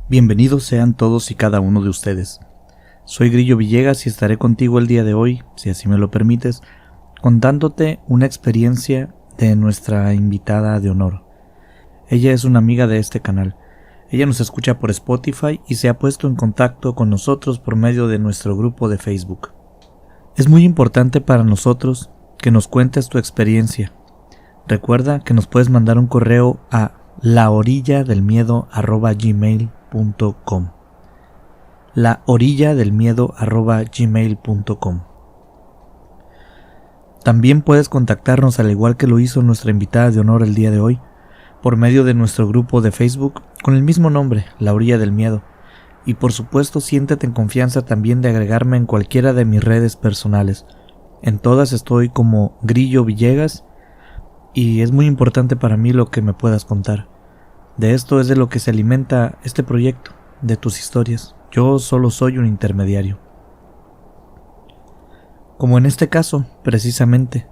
Bienvenidos sean todos y cada uno de ustedes. Soy Grillo Villegas y estaré contigo el día de hoy, si así me lo permites, contándote una experiencia de nuestra invitada de honor. Ella es una amiga de este canal. Ella nos escucha por Spotify y se ha puesto en contacto con nosotros por medio de nuestro grupo de Facebook. Es muy importante para nosotros que nos cuentes tu experiencia. Recuerda que nos puedes mandar un correo a laorilladelmiedo@gmail.com laorilladelmiedo@gmail.com. También puedes contactarnos, al igual que lo hizo nuestra invitada de honor el día de hoy, por medio de nuestro grupo de Facebook con el mismo nombre, La Orilla del Miedo, y por supuesto siéntete en confianza también de agregarme en cualquiera de mis redes personales. En todas estoy como Grillo Villegas y es muy importante para mí lo que me puedas contar. De esto es de lo que se alimenta este proyecto, de tus historias. Yo solo soy un intermediario. Como en este caso, precisamente,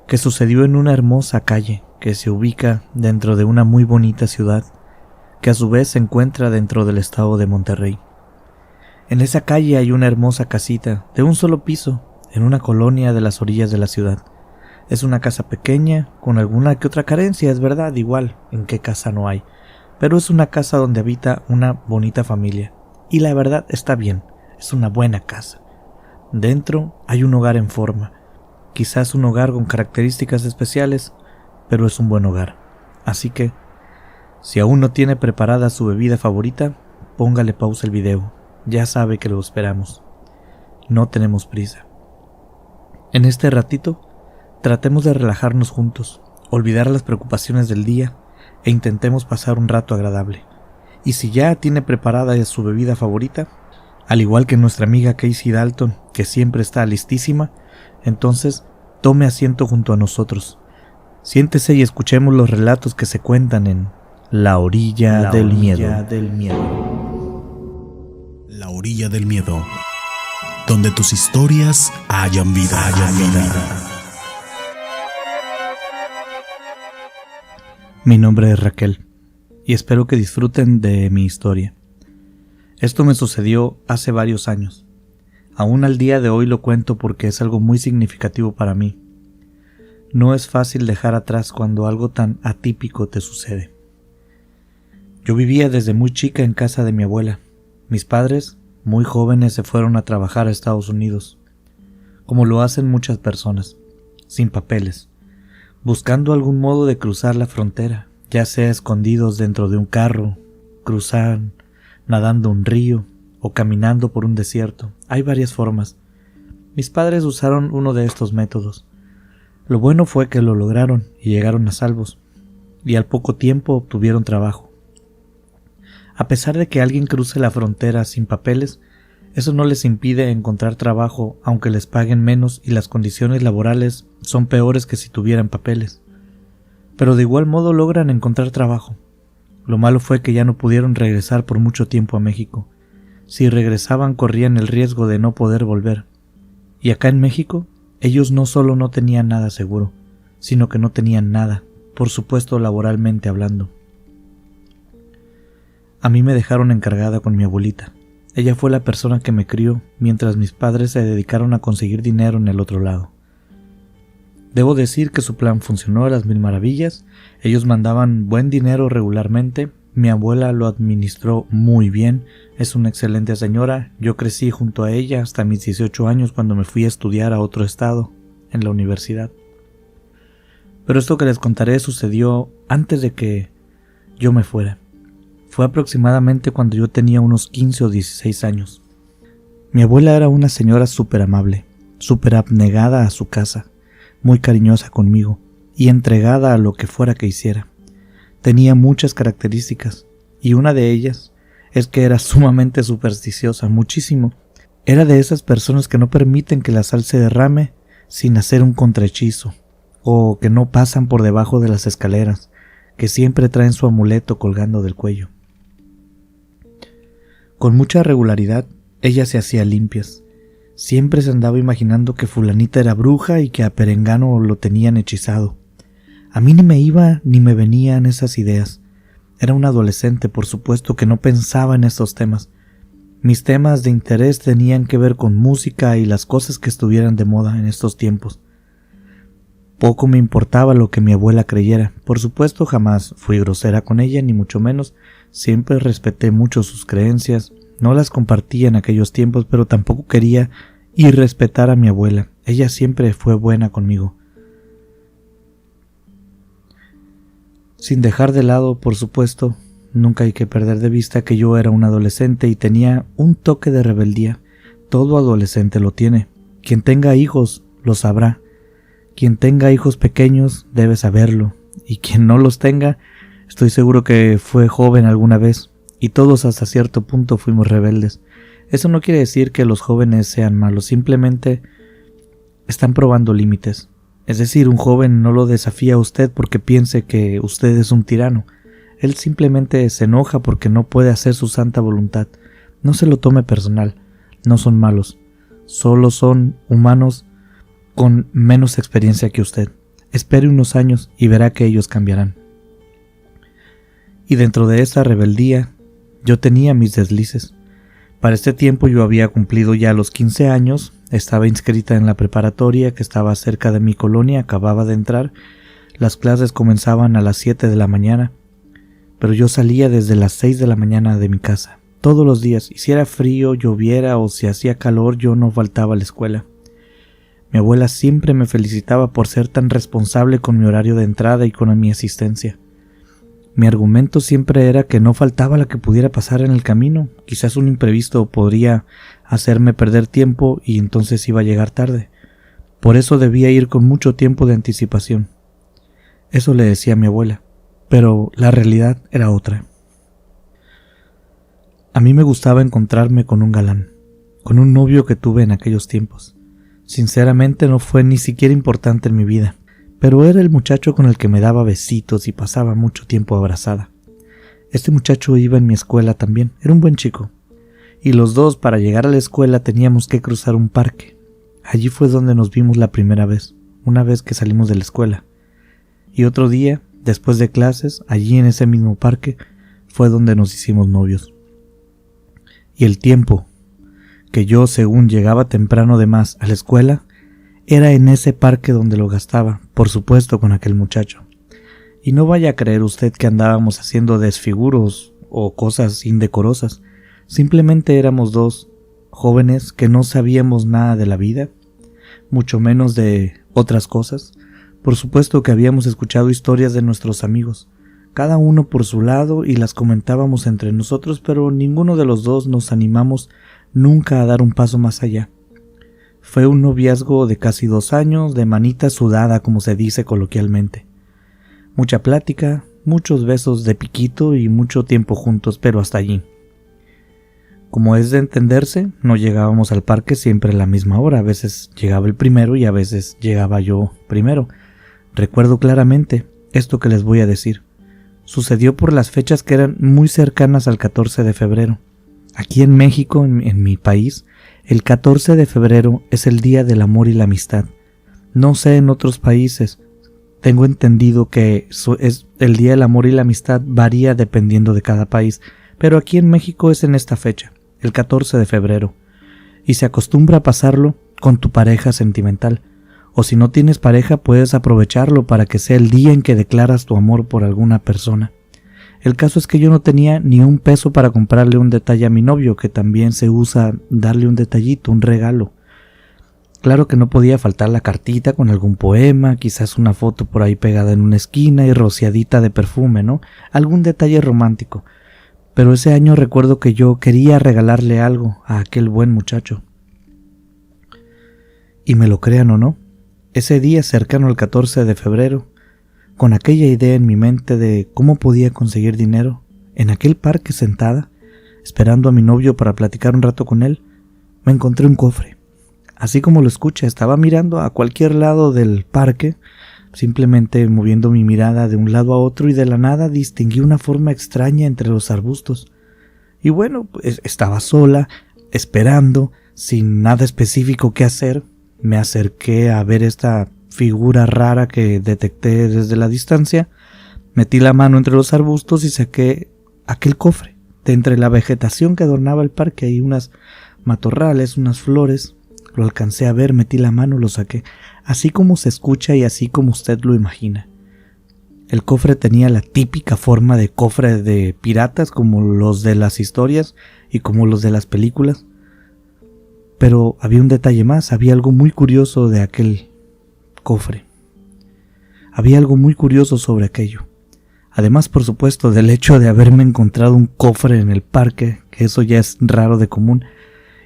que sucedió en una hermosa calle que se ubica dentro de una muy bonita ciudad, que a su vez se encuentra dentro del estado de Monterrey. En esa calle hay una hermosa casita de un solo piso, en una colonia de las orillas de la ciudad. Es una casa pequeña, con alguna que otra carencia, es verdad, igual, en qué casa no hay, pero es una casa donde habita una bonita familia, y la verdad está bien, es una buena casa. Dentro hay un hogar en forma, quizás un hogar con características especiales, pero es un buen hogar. Así que, si aún no tiene preparada su bebida favorita, póngale pausa al video, ya sabe que lo esperamos. No tenemos prisa. En este ratito, tratemos de relajarnos juntos, olvidar las preocupaciones del día e intentemos pasar un rato agradable. Y si ya tiene preparada su bebida favorita, al igual que nuestra amiga Casey Dalton, que siempre está listísima, entonces tome asiento junto a nosotros. Siéntese y escuchemos los relatos que se cuentan en La Orilla del Miedo. La Orilla del Miedo, donde tus historias hayan vida. Mi nombre es Raquel y espero que disfruten de mi historia. Esto me sucedió hace varios años. Aún al día de hoy lo cuento porque es algo muy significativo para mí. No es fácil dejar atrás cuando algo tan atípico te sucede. Yo vivía desde muy chica en casa de mi abuela. Mis padres, muy jóvenes, se fueron a trabajar a Estados Unidos, como lo hacen muchas personas, sin papeles, buscando algún modo de cruzar la frontera, ya sea escondidos dentro de un carro, cruzar nadando un río o caminando por un desierto. Hay varias formas. Mis padres usaron uno de estos métodos. Lo bueno fue que lo lograron y llegaron a salvos, y al poco tiempo obtuvieron trabajo. A pesar de que alguien cruce la frontera sin papeles, eso no les impide encontrar trabajo, aunque les paguen menos y las condiciones laborales son peores que si tuvieran papeles. Pero de igual modo logran encontrar trabajo. Lo malo fue que ya no pudieron regresar por mucho tiempo a México. Si regresaban corrían el riesgo de no poder volver. Y acá en México, ellos no solo no tenían nada seguro, sino que no tenían nada, por supuesto laboralmente hablando. A mí me dejaron encargada con mi abuelita. Ella fue la persona que me crió, mientras mis padres se dedicaron a conseguir dinero en el otro lado. Debo decir que su plan funcionó a las mil maravillas. Ellos mandaban buen dinero regularmente. Mi abuela lo administró muy bien. Es una excelente señora. Yo crecí junto a ella hasta mis 18 años cuando me fui a estudiar a otro estado, en la universidad. Pero esto que les contaré sucedió antes de que yo me fuera. Fue aproximadamente cuando yo tenía unos 15 o 16 años. Mi abuela era una señora súper amable, súper abnegada a su casa, muy cariñosa conmigo y entregada a lo que fuera que hiciera. Tenía muchas características y una de ellas es que era sumamente supersticiosa, muchísimo. Era de esas personas que no permiten que la sal se derrame sin hacer un contrahechizo, o que no pasan por debajo de las escaleras, que siempre traen su amuleto colgando del cuello. Con mucha regularidad, ella se hacía limpias. Siempre se andaba imaginando que fulanita era bruja y que a Perengano lo tenían hechizado. A mí ni me iba ni me venían esas ideas. Era un adolescente, por supuesto, que no pensaba en estos temas. Mis temas de interés tenían que ver con música y las cosas que estuvieran de moda en estos tiempos. Poco me importaba lo que mi abuela creyera. Por supuesto, jamás fui grosera con ella, ni mucho menos. Siempre respeté mucho sus creencias. No las compartía en aquellos tiempos, pero tampoco quería irrespetar a mi abuela. Ella siempre fue buena conmigo. Sin dejar de lado, por supuesto, nunca hay que perder de vista que yo era un adolescente y tenía un toque de rebeldía. Todo adolescente lo tiene. Quien tenga hijos lo sabrá. Quien tenga hijos pequeños debe saberlo. Y quien no los tenga, estoy seguro que fue joven alguna vez. Y todos hasta cierto punto fuimos rebeldes. Eso no quiere decir que los jóvenes sean malos, simplemente están probando límites. Es decir, un joven no lo desafía a usted porque piense que usted es un tirano. Él simplemente se enoja porque no puede hacer su santa voluntad. No se lo tome personal, no son malos. Solo son humanos con menos experiencia que usted. Espere unos años y verá que ellos cambiarán. Y dentro de esa rebeldía, yo tenía mis deslices. Para este tiempo yo había cumplido ya los 15 años, estaba inscrita en la preparatoria que estaba cerca de mi colonia, acababa de entrar, las clases comenzaban a las 7 de la mañana, pero yo salía desde las 6 de la mañana de mi casa, todos los días, y si era frío, lloviera o si hacía calor, yo no faltaba a la escuela. Mi abuela siempre me felicitaba por ser tan responsable con mi horario de entrada y con mi asistencia. Mi argumento siempre era que no faltaba la que pudiera pasar en el camino. Quizás un imprevisto podría hacerme perder tiempo y entonces iba a llegar tarde. Por eso debía ir con mucho tiempo de anticipación. Eso le decía a mi abuela, pero la realidad era otra. A mí me gustaba encontrarme con un galán, con un novio que tuve en aquellos tiempos. Sinceramente no fue ni siquiera importante en mi vida. Pero era el muchacho con el que me daba besitos y pasaba mucho tiempo abrazada. Este muchacho iba en mi escuela también, era un buen chico. Y los dos, para llegar a la escuela, teníamos que cruzar un parque. Allí fue donde nos vimos la primera vez, una vez que salimos de la escuela. Y otro día, después de clases, allí en ese mismo parque, fue donde nos hicimos novios. Y el tiempo que yo, según llegaba temprano de más a la escuela, era en ese parque donde lo gastaba, por supuesto con aquel muchacho. Y no vaya a creer usted que andábamos haciendo desfiguros o cosas indecorosas. Simplemente éramos dos jóvenes que no sabíamos nada de la vida, mucho menos de otras cosas. Por supuesto que habíamos escuchado historias de nuestros amigos, cada uno por su lado, y las comentábamos entre nosotros, pero ninguno de los dos nos animamos nunca a dar un paso más allá. Fue un noviazgo de casi 2 años, de manita sudada, como se dice coloquialmente. Mucha plática, muchos besos de piquito y mucho tiempo juntos, pero hasta allí. Como es de entenderse, no llegábamos al parque siempre a la misma hora. A veces llegaba el primero y a veces llegaba yo primero. Recuerdo claramente esto que les voy a decir. Sucedió por las fechas que eran muy cercanas al 14 de febrero. Aquí en México, en mi país, el 14 de febrero es el Día del Amor y la Amistad. No sé en otros países. Tengo entendido que es el Día del Amor y la Amistad varía dependiendo de cada país, pero aquí en México es en esta fecha, el 14 de febrero, y se acostumbra a pasarlo con tu pareja sentimental, o si no tienes pareja puedes aprovecharlo para que sea el día en que declaras tu amor por alguna persona. El caso es que yo no tenía ni un peso para comprarle un detalle a mi novio, que también se usa darle un detallito, un regalo. Claro que no podía faltar la cartita con algún poema, quizás una foto por ahí pegada en una esquina y rociadita de perfume, ¿no? Algún detalle romántico. Pero ese año recuerdo que yo quería regalarle algo a aquel buen muchacho. Y me lo crean o no, ese día cercano al 14 de febrero, con aquella idea en mi mente de cómo podía conseguir dinero, en aquel parque sentada, esperando a mi novio para platicar un rato con él, me encontré un cofre. Así como lo escucha, estaba mirando a cualquier lado del parque, simplemente moviendo mi mirada de un lado a otro, y de la nada distinguí una forma extraña entre los arbustos. Y bueno, pues estaba sola, esperando, sin nada específico que hacer, me acerqué a ver esta figura rara que detecté desde la distancia, metí la mano entre los arbustos y saqué aquel cofre. De entre la vegetación que adornaba el parque hay unas matorrales, unas flores. Lo alcancé a ver, metí la mano, lo saqué, así como se escucha y así como usted lo imagina. El cofre tenía la típica forma de cofre de piratas, como los de las historias y como los de las películas. Pero había un detalle más, había algo muy curioso de aquel cofre. Había algo muy curioso sobre aquello. Además, por supuesto, del hecho de haberme encontrado un cofre en el parque, que eso ya es raro de común,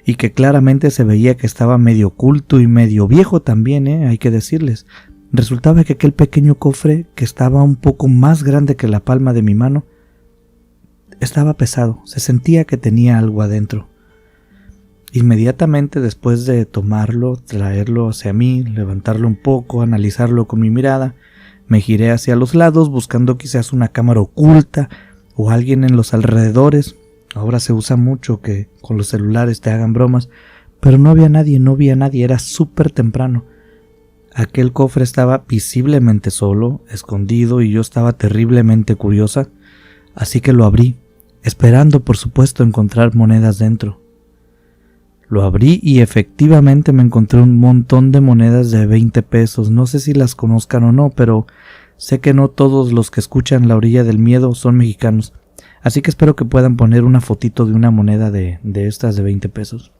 y que claramente se veía que estaba medio oculto y medio viejo también, hay que decirles. Resultaba que aquel pequeño cofre, que estaba un poco más grande que la palma de mi mano, estaba pesado, se sentía que tenía algo adentro. Inmediatamente después de tomarlo, traerlo hacia mí, levantarlo un poco, analizarlo con mi mirada, me giré hacia los lados buscando quizás una cámara oculta o alguien en los alrededores. Ahora se usa mucho que con los celulares te hagan bromas, pero no había nadie, era súper temprano. Aquel cofre estaba visiblemente solo, escondido, y yo estaba terriblemente curiosa, así que lo abrí, esperando por supuesto encontrar monedas dentro. Lo abrí y efectivamente me encontré un montón de monedas de 20 pesos, no sé si las conozcan o no, pero sé que no todos los que escuchan La Orilla del Miedo son mexicanos. Así que espero que puedan poner una fotito de una moneda de estas de 20 pesos.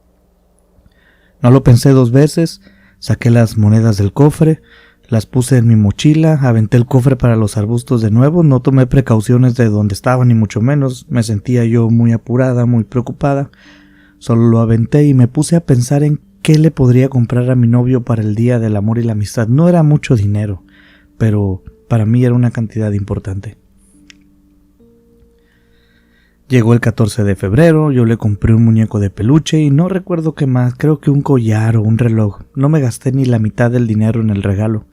No lo pensé dos veces, saqué las monedas del cofre, las puse en mi mochila, aventé el cofre para los arbustos de nuevo, no tomé precauciones de dónde estaban ni mucho menos, me sentía yo muy apurada, muy preocupada, solo lo aventé y me puse a pensar en qué le podría comprar a mi novio para el Día del Amor y la Amistad. No era mucho dinero, pero para mí era una cantidad importante. Llegó el 14 de febrero, yo le compré un muñeco de peluche y no recuerdo qué más, creo que un collar o un reloj. No me gasté ni la mitad del dinero en el regalo.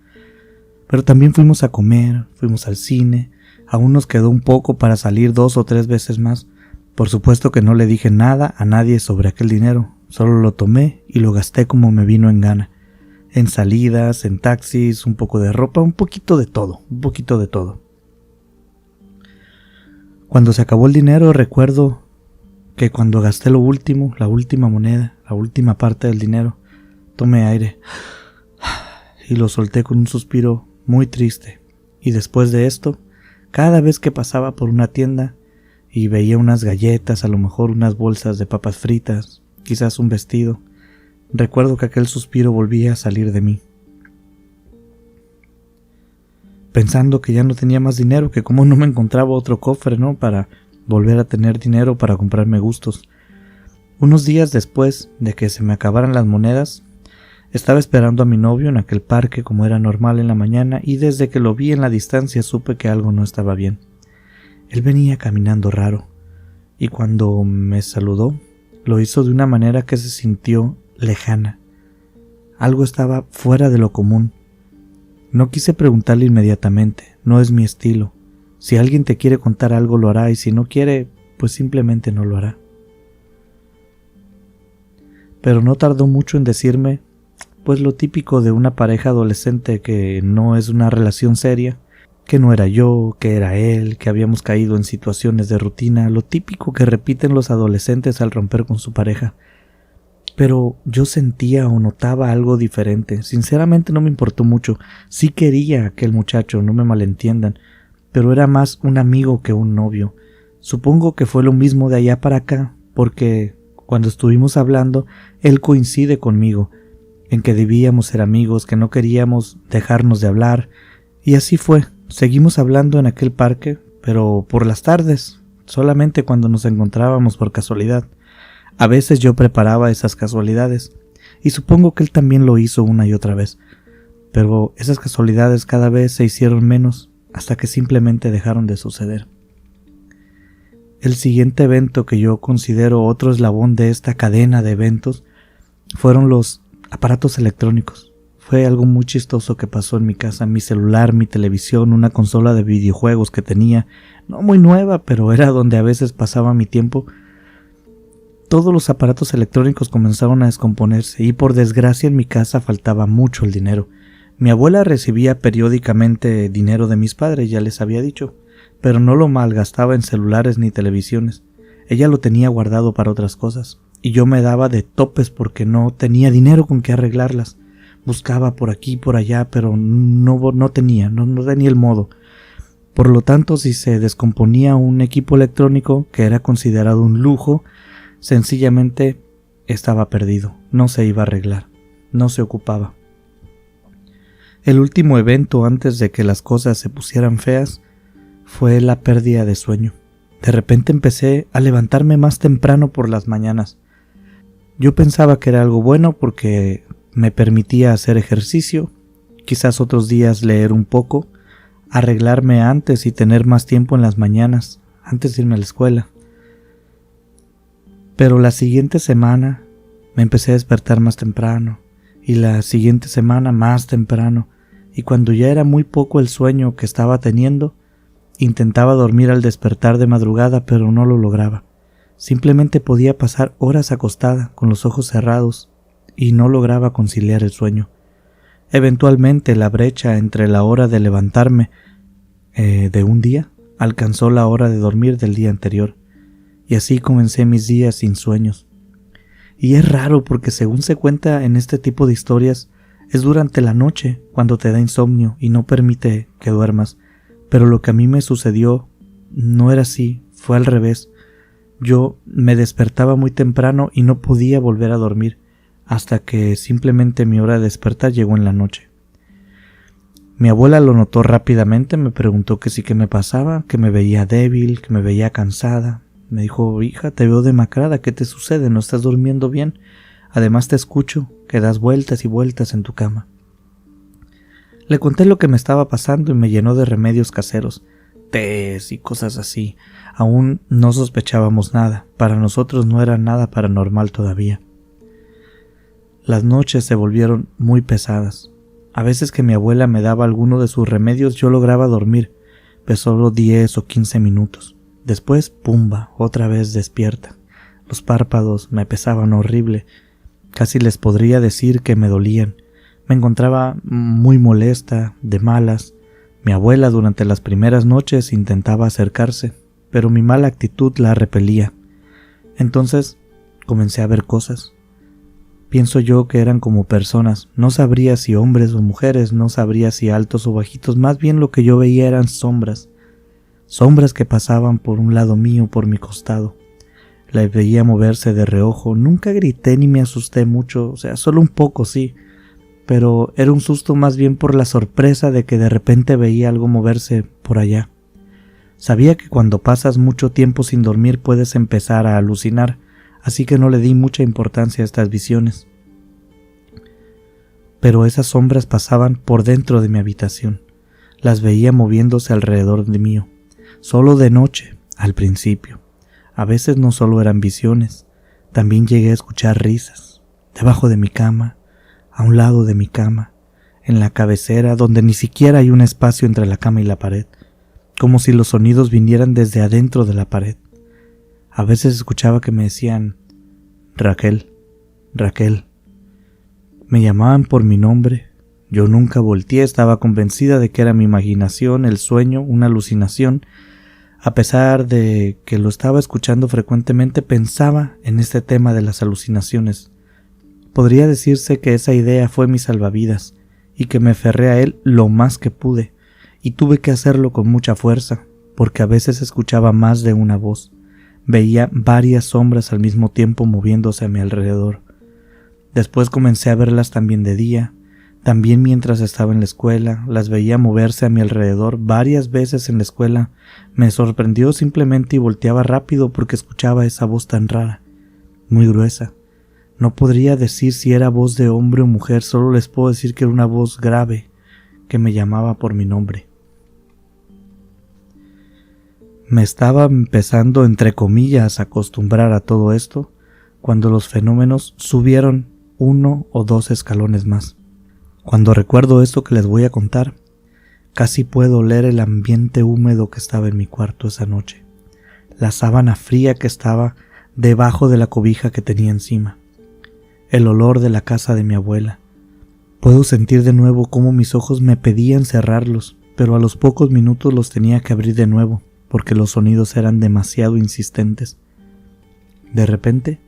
Pero también fuimos a comer, fuimos al cine, aún nos quedó un poco para salir 2 o 3 veces más. Por supuesto que no le dije nada a nadie sobre aquel dinero, solo lo tomé y lo gasté como me vino en gana. En salidas, en taxis, un poco de ropa, un poquito de todo. Cuando se acabó el dinero, recuerdo que cuando gasté lo último, la última moneda, la última parte del dinero, tomé aire y lo solté con un suspiro muy triste. Y después de esto, cada vez que pasaba por una tienda y veía unas galletas, a lo mejor unas bolsas de papas fritas, quizás un vestido, recuerdo que aquel suspiro volvía a salir de mí. Pensando que ya no tenía más dinero, que como no me encontraba otro cofre, ¿no? Para volver a tener dinero para comprarme gustos. Unos días después de que se me acabaran las monedas, estaba esperando a mi novio en aquel parque como era normal en la mañana, y desde que lo vi en la distancia supe que algo no estaba bien. Él venía caminando raro, y cuando me saludó, lo hizo de una manera que se sintió lejana. Algo estaba fuera de lo común. No quise preguntarle inmediatamente, no es mi estilo. Si alguien te quiere contar algo lo hará, y si no quiere, pues simplemente no lo hará. Pero no tardó mucho en decirme, pues lo típico de una pareja adolescente que no es una relación seria, que no era yo, que era él, que habíamos caído en situaciones de rutina, lo típico que repiten los adolescentes al romper con su pareja. Pero yo sentía o notaba algo diferente. Sinceramente no me importó mucho. Sí quería a aquel muchacho, no me malentiendan, pero era más un amigo que un novio. Supongo que fue lo mismo de allá para acá, porque cuando estuvimos hablando, él coincide conmigo, en que debíamos ser amigos, que no queríamos dejarnos de hablar, y así fue. Seguimos hablando en aquel parque, pero por las tardes, solamente cuando nos encontrábamos por casualidad. A veces yo preparaba esas casualidades, y supongo que él también lo hizo una y otra vez, pero esas casualidades cada vez se hicieron menos, hasta que simplemente dejaron de suceder. El siguiente evento que yo considero otro eslabón de esta cadena de eventos fueron los aparatos electrónicos. Fue algo muy chistoso que pasó en mi casa. Mi celular, mi televisión, una consola de videojuegos que tenía, no muy nueva, pero era donde a veces pasaba mi tiempo. todos los aparatos electrónicos comenzaron a descomponerse y por desgracia en mi casa faltaba mucho el dinero. Mi abuela recibía periódicamente dinero de mis padres, ya les había dicho, pero no lo malgastaba en celulares ni televisiones. Ella lo tenía guardado para otras cosas, y yo me daba de topes porque no tenía dinero con que arreglarlas. Buscaba por aquí y por allá, pero no tenía el modo. Por lo tanto, si se descomponía un equipo electrónico, que era considerado un lujo, sencillamente estaba perdido, no se iba a arreglar, no se ocupaba. El último evento antes de que las cosas se pusieran feas fue la pérdida de sueño. De repente empecé a levantarme más temprano por las mañanas. Yo pensaba que era algo bueno porque me permitía hacer ejercicio, quizás otros días leer un poco, arreglarme antes y tener más tiempo en las mañanas, antes de irme a la escuela. Pero la siguiente semana me empecé a despertar más temprano, y la siguiente semana más temprano, y cuando ya era muy poco el sueño que estaba teniendo, intentaba dormir al despertar de madrugada, pero no lo lograba. Simplemente podía pasar horas acostada, con los ojos cerrados, y no lograba conciliar el sueño. Eventualmente la brecha entre la hora de levantarme de un día alcanzó la hora de dormir del día anterior, y así comencé mis días sin sueños. Y es raro porque según se cuenta en este tipo de historias, es durante la noche cuando te da insomnio y no permite que duermas, pero lo que a mí me sucedió no era así, fue al revés. Yo me despertaba muy temprano y no podía volver a dormir, hasta que simplemente mi hora de despertar llegó en la noche. Mi abuela lo notó rápidamente, me preguntó que sí, que me pasaba, que me veía débil, que me veía cansada. Me dijo: hija, te veo demacrada, ¿qué te sucede? ¿No estás durmiendo bien? Además te escucho que das vueltas y vueltas en tu cama. Le conté lo que me estaba pasando y me llenó de remedios caseros, tés y cosas así. Aún no sospechábamos nada, para nosotros no era nada paranormal todavía. Las noches se volvieron muy pesadas. A veces que mi abuela me daba alguno de sus remedios yo lograba dormir, pero solo 10 o 15 minutos. Después, pumba, otra vez despierta. Los párpados me pesaban horrible. Casi les podría decir que me dolían. Me encontraba muy molesta, de malas. Mi abuela durante las primeras noches intentaba acercarse, pero mi mala actitud la repelía. Entonces comencé a ver cosas. Pienso yo que eran como personas. No sabría si hombres o mujeres, no sabría si altos o bajitos. Más bien lo que yo veía eran sombras. Sombras que pasaban por un lado mío, por mi costado. La veía moverse de reojo. Nunca grité ni me asusté mucho, solo un poco sí, pero era un susto más bien por la sorpresa de que de repente veía algo moverse por allá. Sabía que cuando pasas mucho tiempo sin dormir puedes empezar a alucinar, así que no le di mucha importancia a estas visiones. Pero esas sombras pasaban por dentro de mi habitación. Las veía moviéndose alrededor de mí, solo de noche, al principio. A veces no solo eran visiones, también llegué a escuchar risas, debajo de mi cama, a un lado de mi cama, en la cabecera donde ni siquiera hay un espacio entre la cama y la pared, como si los sonidos vinieran desde adentro de la pared. A veces escuchaba que me decían: Raquel, Raquel. Me llamaban por mi nombre. Yo nunca volteé, estaba convencida de que era mi imaginación, el sueño, una alucinación. A pesar de que lo estaba escuchando frecuentemente, pensaba en este tema de las alucinaciones. Podría decirse que esa idea fue mi salvavidas y que me aferré a él lo más que pude, y tuve que hacerlo con mucha fuerza, porque a veces escuchaba más de una voz. Veía varias sombras al mismo tiempo moviéndose a mi alrededor. Después comencé a verlas también de día. También mientras estaba en la escuela, las veía moverse a mi alrededor varias veces en la escuela. Me sorprendió simplemente y volteaba rápido porque escuchaba esa voz tan rara, muy gruesa. No podría decir si era voz de hombre o mujer, solo les puedo decir que era una voz grave que me llamaba por mi nombre. Me estaba empezando, entre comillas, a acostumbrar a todo esto, cuando los fenómenos subieron 1 o 2 escalones más. Cuando recuerdo esto que les voy a contar, casi puedo oler el ambiente húmedo que estaba en mi cuarto esa noche. La sábana fría que estaba debajo de la cobija que tenía encima. El olor de la casa de mi abuela. Puedo sentir de nuevo cómo mis ojos me pedían cerrarlos, pero a los pocos minutos los tenía que abrir de nuevo, porque los sonidos eran demasiado insistentes. De repente,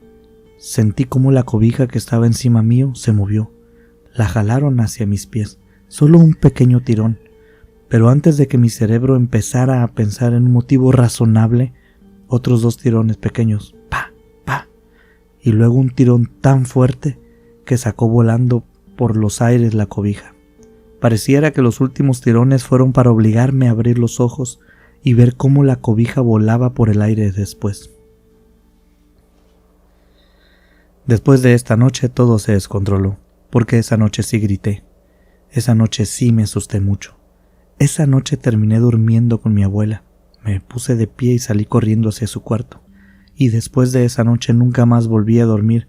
sentí como la cobija que estaba encima mío se movió. La jalaron hacia mis pies, solo un pequeño tirón, pero antes de que mi cerebro empezara a pensar en un motivo razonable, otros 2 tirones pequeños, pa, pa, y luego un tirón tan fuerte que sacó volando por los aires la cobija. Pareciera que los últimos tirones fueron para obligarme a abrir los ojos y ver cómo la cobija volaba por el aire después. Después de esta noche todo se descontroló, porque esa noche sí grité. Esa noche sí me asusté mucho. Esa noche terminé durmiendo con mi abuela. Me puse de pie y salí corriendo hacia su cuarto. Y después de esa noche nunca más volví a dormir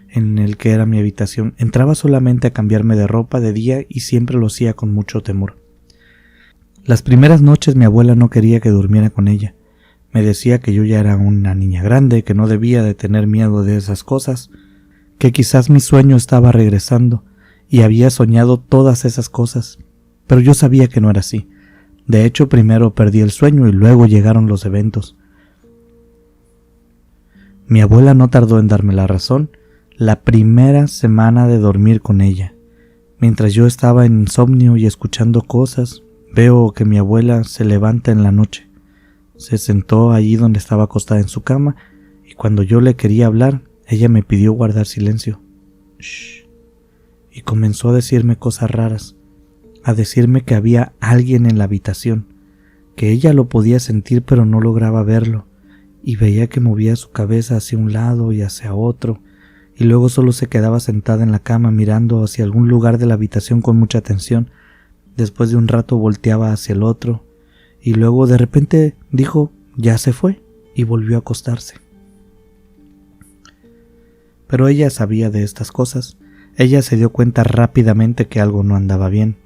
en el que era mi habitación. Entraba solamente a cambiarme de ropa de día y siempre lo hacía con mucho temor. Las primeras noches mi abuela no quería que durmiera con ella. Me decía que yo ya era una niña grande, que no debía de tener miedo de esas cosas, que quizás mi sueño estaba regresando y había soñado todas esas cosas, pero yo sabía que no era así. De hecho, primero perdí el sueño y luego llegaron los eventos. Mi abuela no tardó en darme la razón la primera semana de dormir con ella. Mientras yo estaba en insomnio y escuchando cosas, veo que mi abuela se levanta en la noche. Se sentó allí donde estaba acostada en su cama y cuando yo le quería hablar, ella me pidió guardar silencio. Shh. Y comenzó a decirme cosas raras, a decirme que había alguien en la habitación, que ella lo podía sentir pero no lograba verlo, y veía que movía su cabeza hacia un lado y hacia otro, y luego solo se quedaba sentada en la cama mirando hacia algún lugar de la habitación con mucha atención. Después de un rato volteaba hacia el otro, y luego de repente dijo, ya se fue, y volvió a acostarse. Pero ella sabía de estas cosas. Ella se dio cuenta rápidamente que algo no andaba bien.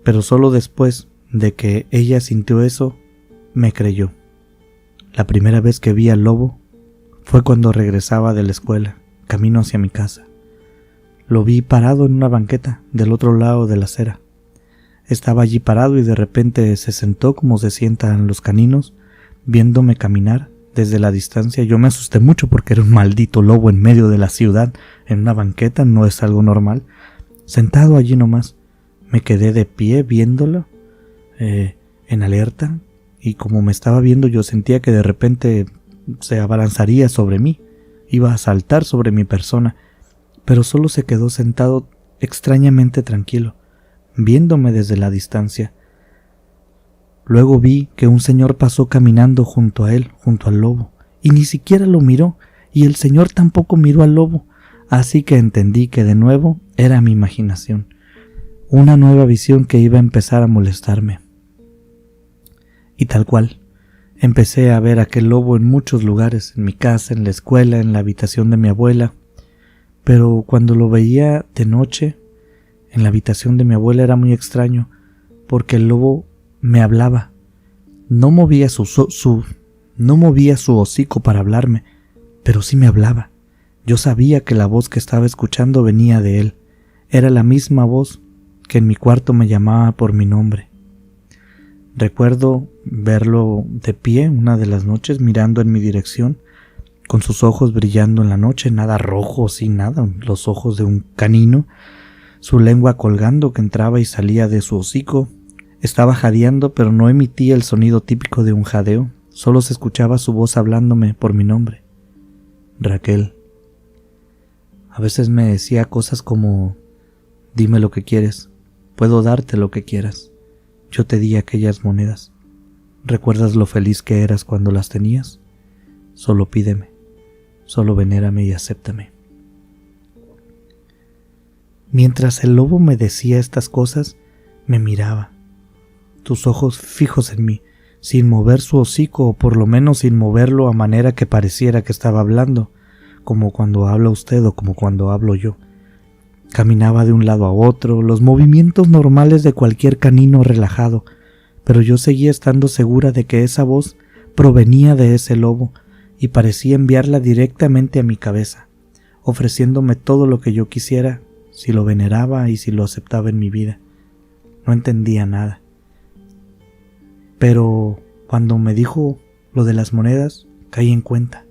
Pero solo después de que ella sintió eso, me creyó. La primera vez que vi al lobo fue cuando regresaba de la escuela, camino hacia mi casa. Lo vi parado en una banqueta del otro lado de la acera. Estaba allí parado y de repente se sentó como se sientan los caninos, viéndome caminar desde la distancia. Yo me asusté mucho porque era un maldito lobo en medio de la ciudad, en una banqueta, no es algo normal. Sentado allí nomás, me quedé de pie viéndolo, en alerta, y como me estaba viendo yo sentía que de repente se abalanzaría sobre mí, iba a saltar sobre mi persona, pero solo se quedó sentado extrañamente tranquilo, viéndome desde la distancia. Luego vi que un señor pasó caminando junto a él, junto al lobo, y ni siquiera lo miró, y el señor tampoco miró al lobo, así que entendí que de nuevo era mi imaginación, una nueva visión que iba a empezar a molestarme. Y tal cual, empecé a ver aquel lobo en muchos lugares, en mi casa, en la escuela, en la habitación de mi abuela, pero cuando lo veía de noche, en la habitación de mi abuela era muy extraño, porque el lobo me hablaba. No movía su hocico para hablarme, pero sí me hablaba. Yo sabía que la voz que estaba escuchando venía de él. Era la misma voz que en mi cuarto me llamaba por mi nombre. Recuerdo verlo de pie una de las noches mirando en mi dirección, con sus ojos brillando en la noche, nada rojo, sin nada, los ojos de un canino, su lengua colgando que entraba y salía de su hocico. Estaba jadeando, pero no emitía el sonido típico de un jadeo, solo se escuchaba su voz hablándome por mi nombre. Raquel. A veces me decía cosas como, dime lo que quieres, puedo darte lo que quieras. Yo te di aquellas monedas. ¿Recuerdas lo feliz que eras cuando las tenías? Solo pídeme, solo venérame y acéptame. Mientras el lobo me decía estas cosas, me miraba, tus ojos fijos en mí, sin mover su hocico o por lo menos sin moverlo a manera que pareciera que estaba hablando, como cuando habla usted o como cuando hablo yo. Caminaba de un lado a otro, los movimientos normales de cualquier canino relajado, pero yo seguía estando segura de que esa voz provenía de ese lobo y parecía enviarla directamente a mi cabeza, ofreciéndome todo lo que yo quisiera si lo veneraba y si lo aceptaba en mi vida. No entendía nada. Pero cuando me dijo lo de las monedas, caí en cuenta.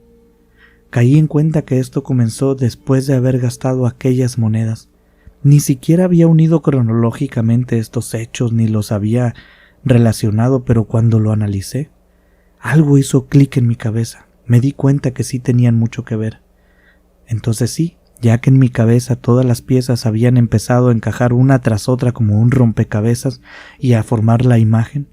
Caí en cuenta que esto comenzó después de haber gastado aquellas monedas. Ni siquiera había unido cronológicamente estos hechos ni los había relacionado, pero cuando lo analicé, algo hizo clic en mi cabeza. Me di cuenta que sí tenían mucho que ver. Entonces sí, ya que en mi cabeza todas las piezas habían empezado a encajar una tras otra como un rompecabezas y a formar la imagen,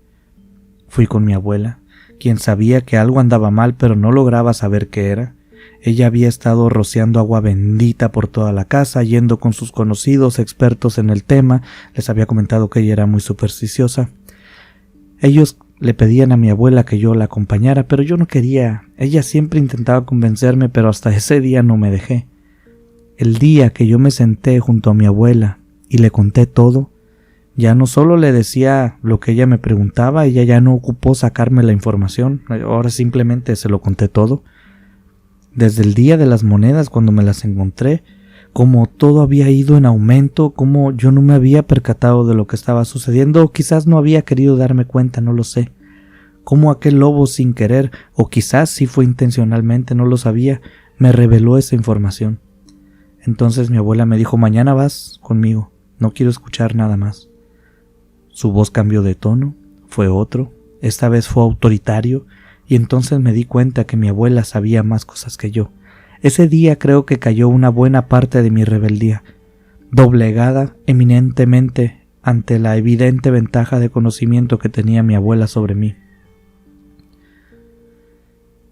fui con mi abuela, quien sabía que algo andaba mal pero no lograba saber qué era. Ella había estado rociando agua bendita por toda la casa, yendo con sus conocidos expertos en el tema. Les había comentado que ella era muy supersticiosa. Ellos le pedían a mi abuela que yo la acompañara, pero yo no quería. Ella siempre intentaba convencerme, pero hasta ese día no me dejé. El día que yo me senté junto a mi abuela y le conté todo, ya no solo le decía lo que ella me preguntaba, ella ya no ocupó sacarme la información, ahora simplemente se lo conté todo. Desde el día de las monedas, cuando me las encontré, como todo había ido en aumento, como yo no me había percatado de lo que estaba sucediendo, o quizás no había querido darme cuenta, no lo sé. Como aquel lobo sin querer, o quizás sí fue intencionalmente, no lo sabía, me reveló esa información. Entonces mi abuela me dijo: mañana vas conmigo, no quiero escuchar nada más. Su voz cambió de tono, fue otro, esta vez fue autoritario, y entonces me di cuenta que mi abuela sabía más cosas que yo. Ese día creo que cayó una buena parte de mi rebeldía, doblegada eminentemente ante la evidente ventaja de conocimiento que tenía mi abuela sobre mí.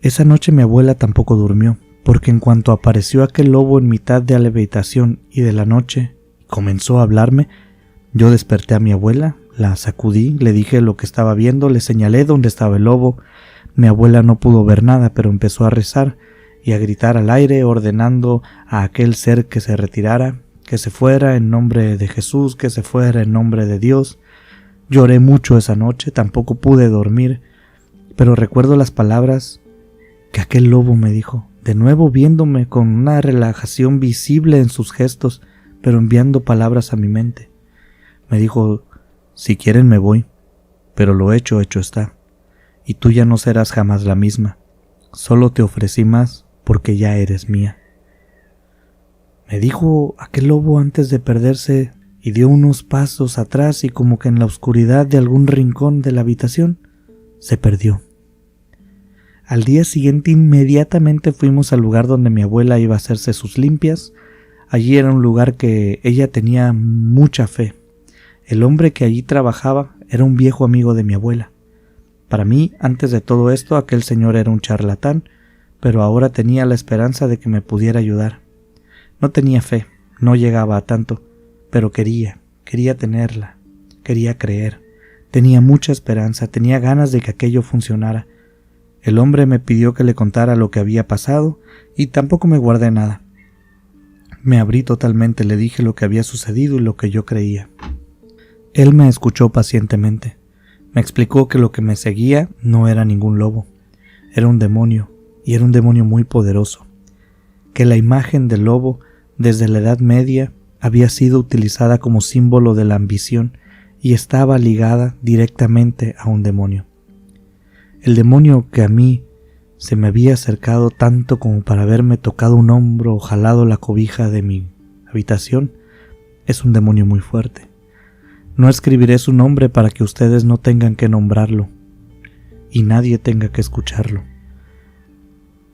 Esa noche mi abuela tampoco durmió, porque en cuanto apareció aquel lobo en mitad de la habitación y de la noche y comenzó a hablarme, yo desperté a mi abuela, la sacudí, le dije lo que estaba viendo, le señalé dónde estaba el lobo. Mi abuela no pudo ver nada, pero empezó a rezar y a gritar al aire, ordenando a aquel ser que se retirara, que se fuera en nombre de Jesús, que se fuera en nombre de Dios. Lloré mucho esa noche, tampoco pude dormir, pero recuerdo las palabras que aquel lobo me dijo, de nuevo viéndome con una relajación visible en sus gestos, pero enviando palabras a mi mente. Me dijo: si quieren me voy, pero lo hecho, hecho está. Y tú ya no serás jamás la misma. Solo te ofrecí más porque ya eres mía. Me dijo aquel lobo antes de perderse y dio unos pasos atrás y como que en la oscuridad de algún rincón de la habitación se perdió. Al día siguiente inmediatamente fuimos al lugar donde mi abuela iba a hacerse sus limpias. Allí era un lugar que ella tenía mucha fe. El hombre que allí trabajaba era un viejo amigo de mi abuela. Para mí, antes de todo esto, aquel señor era un charlatán, pero ahora tenía la esperanza de que me pudiera ayudar. No tenía fe, no llegaba a tanto, pero quería tenerla, quería creer. Tenía mucha esperanza, tenía ganas de que aquello funcionara. El hombre me pidió que le contara lo que había pasado y tampoco me guardé nada. Me abrí totalmente, le dije lo que había sucedido y lo que yo creía. Él me escuchó pacientemente. Me explicó que lo que me seguía no era ningún lobo, era un demonio, y era un demonio muy poderoso, que la imagen del lobo desde la Edad Media había sido utilizada como símbolo de la ambición y estaba ligada directamente a un demonio. El demonio que a mí se me había acercado tanto como para haberme tocado un hombro o jalado la cobija de mi habitación es un demonio muy fuerte. No escribiré su nombre para que ustedes no tengan que nombrarlo y nadie tenga que escucharlo.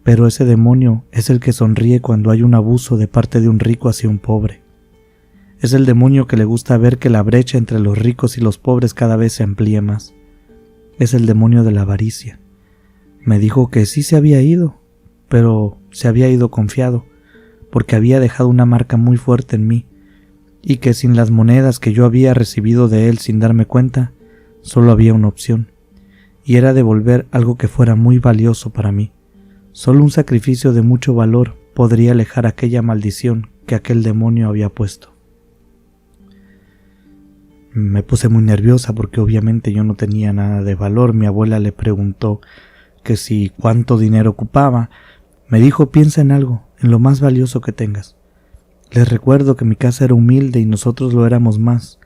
Pero ese demonio es el que sonríe cuando hay un abuso de parte de un rico hacia un pobre. Es el demonio que le gusta ver que la brecha entre los ricos y los pobres cada vez se amplíe más. Es el demonio de la avaricia. Me dijo que sí se había ido, pero se había ido confiado, porque había dejado una marca muy fuerte en mí, y que sin las monedas que yo había recibido de él sin darme cuenta, solo había una opción, y era devolver algo que fuera muy valioso para mí. Solo un sacrificio de mucho valor podría alejar aquella maldición que aquel demonio había puesto. Me puse muy nerviosa porque obviamente yo no tenía nada de valor. Mi abuela le preguntó: que si cuánto dinero ocupaba. Me dijo: piensa en algo, en lo más valioso que tengas. Les recuerdo que mi casa era humilde y nosotros lo éramos más.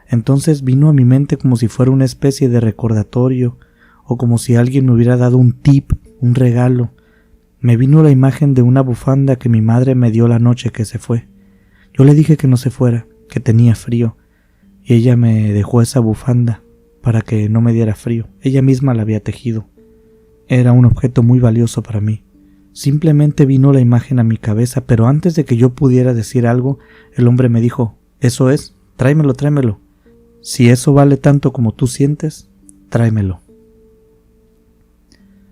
Entonces vino a mi mente como si fuera una especie de recordatorio, o como si alguien me hubiera dado un tip, un regalo. Me vino la imagen de una bufanda que mi madre me dio la noche que se fue. Yo le dije que no se fuera, que tenía frío, y ella me dejó esa bufanda para que no me diera frío. Ella misma la había tejido. Era un objeto muy valioso para mí. Simplemente vino la imagen a mi cabeza, pero antes de que yo pudiera decir algo, el hombre me dijo: eso es, tráemelo, tráemelo. Si eso vale tanto como tú sientes, tráemelo.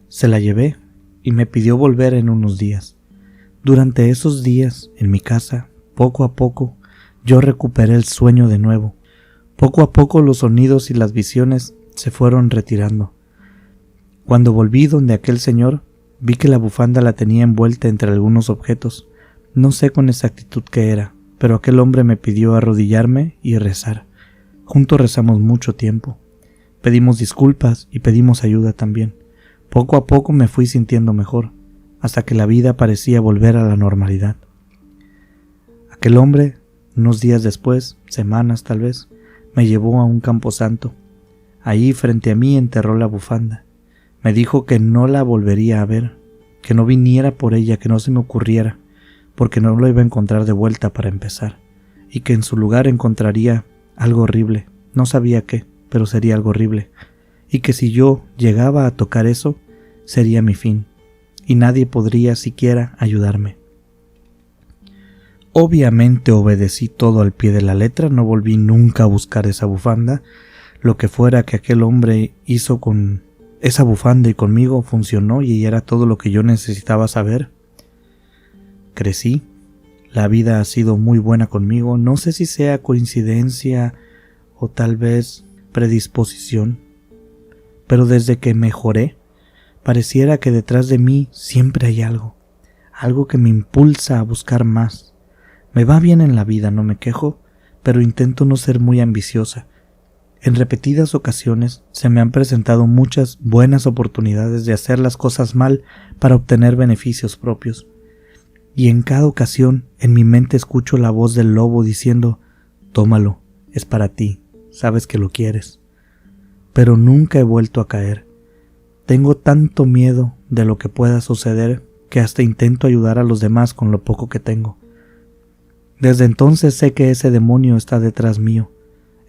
Se la llevé y me pidió volver en unos días. Durante esos días, en mi casa, poco a poco, yo recuperé el sueño de nuevo. Poco a poco los sonidos y las visiones se fueron retirando. Cuando volví donde aquel señor, vi que la bufanda la tenía envuelta entre algunos objetos. No sé con exactitud qué era, pero aquel hombre me pidió arrodillarme y rezar. Juntos rezamos mucho tiempo. Pedimos disculpas y pedimos ayuda también. Poco a poco me fui sintiendo mejor, hasta que la vida parecía volver a la normalidad. Aquel hombre, unos días después, semanas tal vez, me llevó a un camposanto. Ahí frente a mí enterró la bufanda. Me dijo que no la volvería a ver, que no viniera por ella, que no se me ocurriera, porque no lo iba a encontrar de vuelta para empezar, y que en su lugar encontraría algo horrible. No sabía qué, pero sería algo horrible, y que si yo llegaba a tocar eso, sería mi fin, y nadie podría siquiera ayudarme. Obviamente obedecí todo al pie de la letra, no volví nunca a buscar esa bufanda. Lo que fuera que aquel hombre hizo con esa bufanda y conmigo funcionó, y era todo lo que yo necesitaba saber. Crecí, la vida ha sido muy buena conmigo, no sé si sea coincidencia o tal vez predisposición, pero desde que mejoré, pareciera que detrás de mí siempre hay algo que me impulsa a buscar más. Me va bien en la vida, no me quejo, pero intento no ser muy ambiciosa. En repetidas ocasiones se me han presentado muchas buenas oportunidades de hacer las cosas mal para obtener beneficios propios. Y en cada ocasión en mi mente escucho la voz del lobo diciendo: tómalo, es para ti, sabes que lo quieres. Pero nunca he vuelto a caer. Tengo tanto miedo de lo que pueda suceder que hasta intento ayudar a los demás con lo poco que tengo. Desde entonces sé que ese demonio está detrás mío,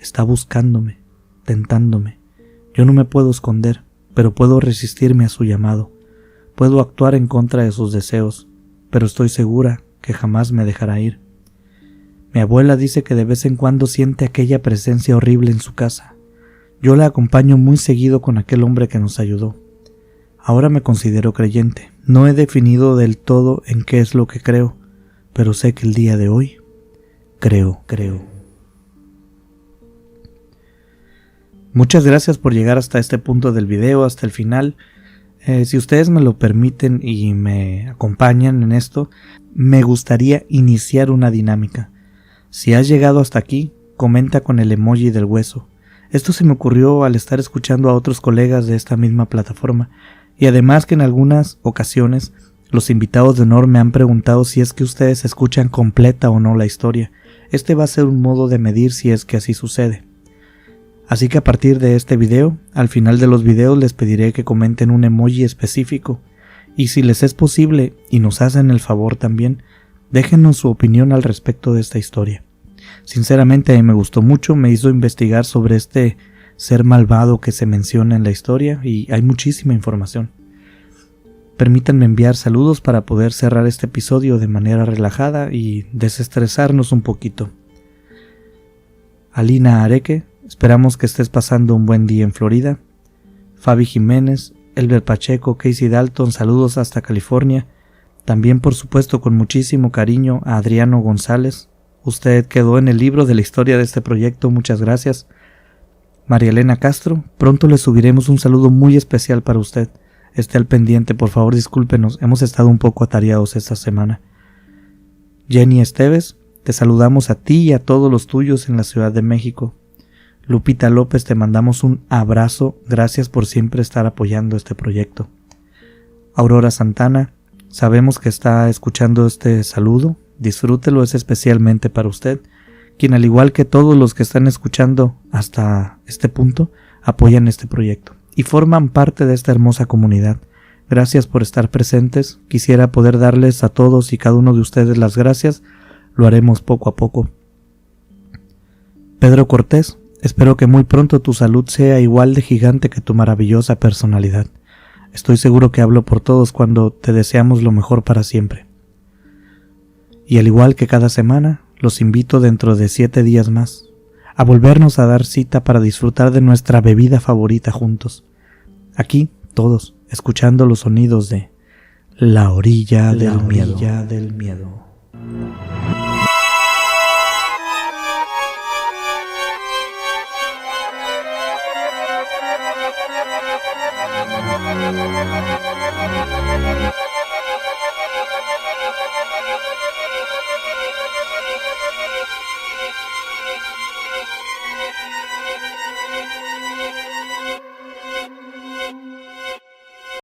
está buscándome, tentándome. Yo no me puedo esconder, pero puedo resistirme a su llamado. Puedo actuar en contra de sus deseos, pero estoy segura que jamás me dejará ir. Mi abuela dice que de vez en cuando siente aquella presencia horrible en su casa. Yo la acompaño muy seguido con aquel hombre que nos ayudó. Ahora me considero creyente. No he definido del todo en qué es lo que creo, pero sé que el día de hoy creo. Muchas gracias por llegar hasta este punto del video, hasta el final. Si ustedes me lo permiten y me acompañan en esto, me gustaría iniciar una dinámica. Si has llegado hasta aquí, comenta con el emoji del hueso. Esto se me ocurrió al estar escuchando a otros colegas de esta misma plataforma, y además que en algunas ocasiones los invitados de honor me han preguntado si es que ustedes escuchan completa o no la historia. Este va a ser un modo de medir si es que así sucede. Así que a partir de este video, al final de los videos les pediré que comenten un emoji específico, y si les es posible y nos hacen el favor también, déjenos su opinión al respecto de esta historia. Sinceramente a mí me gustó mucho, me hizo investigar sobre este ser malvado que se menciona en la historia y hay muchísima información. Permítanme enviar saludos para poder cerrar este episodio de manera relajada y desestresarnos un poquito. Alina Areque, esperamos que estés pasando un buen día en Florida. Fabi Jiménez, Elber Pacheco, Casey Dalton, saludos hasta California. También por supuesto con muchísimo cariño a Adriano González. Usted quedó en el libro de la historia de este proyecto, muchas gracias. María Elena Castro, pronto le subiremos un saludo muy especial para usted. Esté al pendiente, por favor discúlpenos, hemos estado un poco atareados esta semana. Jenny Esteves, te saludamos a ti y a todos los tuyos en la Ciudad de México. Lupita López, te mandamos un abrazo, gracias por siempre estar apoyando este proyecto. Aurora Santana, sabemos que está escuchando este saludo. Disfrútelo, es especialmente para usted, quien al igual que todos los que están escuchando hasta este punto, apoyan este proyecto y forman parte de esta hermosa comunidad. Gracias por estar presentes. Quisiera poder darles a todos y cada uno de ustedes las gracias. Lo haremos poco a poco. Pedro Cortés, espero que muy pronto tu salud sea igual de gigante que tu maravillosa personalidad. Estoy seguro que hablo por todos cuando te deseamos lo mejor para siempre. Y al igual que cada semana, los invito dentro de 7 días más a volvernos a dar cita para disfrutar de nuestra bebida favorita juntos. Aquí, todos, escuchando los sonidos de La Orilla del Miedo.